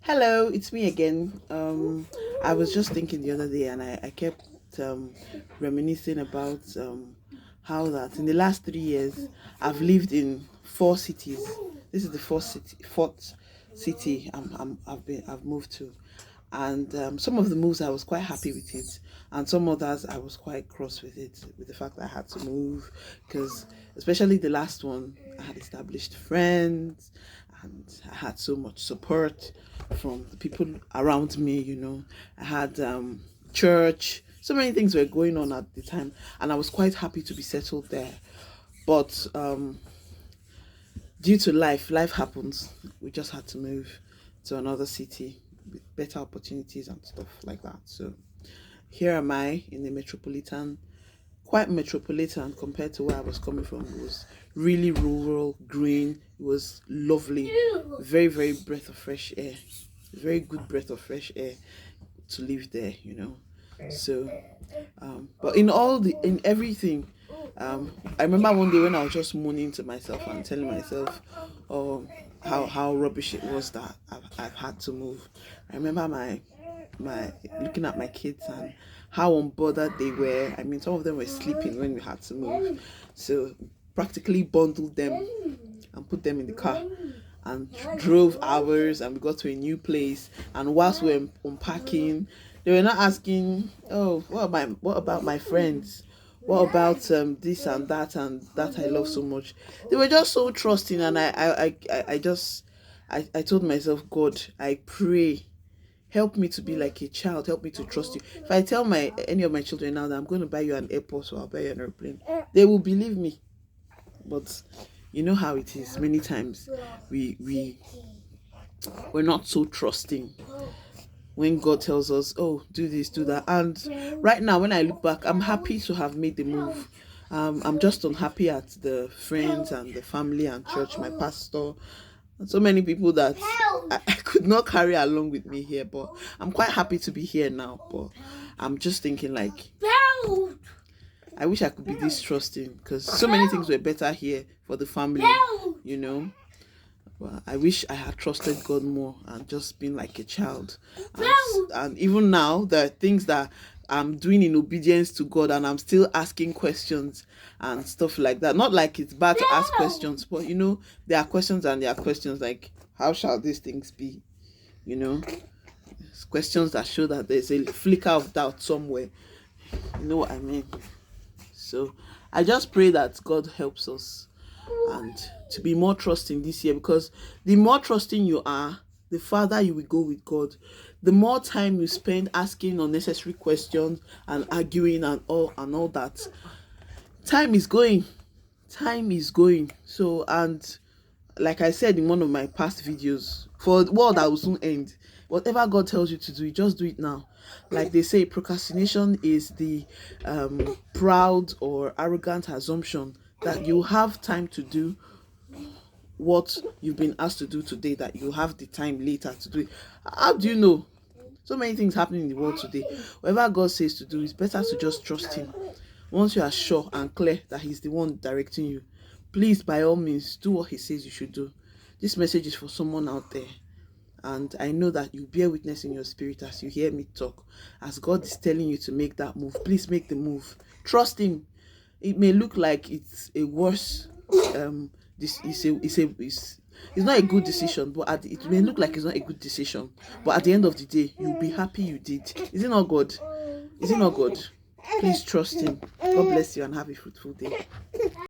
Hello, it's me again. I was just thinking the other day, and I kept reminiscing about how that in the last 3 years I've lived in four cities. This is the fourth city I've moved to, and some of the moves I was quite happy with it, and some others I was quite cross with it, with the fact that I had to move, because especially the last one, I had established friends, and I had so much support from the people around me. I had church. So many things were going on at the time, and I was quite happy to be settled there. But due to life happens. We just had to move to another city with better opportunities and stuff like that. So here am I in the metropolitan, quite metropolitan compared to where I was coming from. It was really rural, green. It was lovely, very, very breath of fresh air. Very good breath of fresh air to live there. So, but in everything, I remember one day when I was just moaning to myself and telling myself, oh, how rubbish it was that I've had to move. I remember my looking at my kids and how unbothered they were. I mean, some of them were sleeping when we had to move, so practically bundled them and put them in the car and drove hours, and we got to a new place. And whilst we were unpacking, they were not asking, oh, what about my friends, what about this and that I love so much. They were just so trusting, and I told myself, God, I pray, help me to be like a child, help me to trust you. If I tell my any of my children now that I'm going to buy you an airport or I'll buy you an airplane, they will believe me. But you know how it is. Many times we're not so trusting when God tells us, oh, do this, do that. And right now, when I look back, I'm happy to have made the move. I'm just unhappy at the friends and the family and church, my pastor, and so many people that I could not carry along with me here. But I'm quite happy to be here now. But I'm just thinking, like, I wish I could be this trusting, because so many things were better here for the family, you know. Well, I wish I had trusted God more and just been like a child. And even now, there are things that I'm doing in obedience to God, and I'm still asking questions and stuff like that. Not like it's bad to ask questions, but there are questions and there are questions like, how shall these things be? You know, it's questions that show that there's a flicker of doubt somewhere. You know what I mean? So I just pray that God helps us and to be more trusting this year, because the more trusting you are, the farther you will go with God. The more time you spend asking unnecessary questions and arguing and all that, time is going. Time is going. So, and like I said in one of my past videos, for the world that will soon end, whatever God tells you to do, you just do it now. Like they say, procrastination is the proud or arrogant assumption that you have time to do what you've been asked to do today, that you have the time later to do it. How do you know? So many things happening in the world today. Whatever God says to do, it's better to just trust Him. Once you are sure and clear that He's the one directing you, please, by all means, do what He says you should do. This message is for someone out there. And I know that you bear witness in your spirit as you hear me talk. As God is telling you to make that move, please make the move. Trust Him. It may look like it's a worse it's not a good decision, but it may look like it's not a good decision, but at the end of the day, you'll be happy you did. Is it not God? Is it not God? Please trust Him. God bless you and have a fruitful day.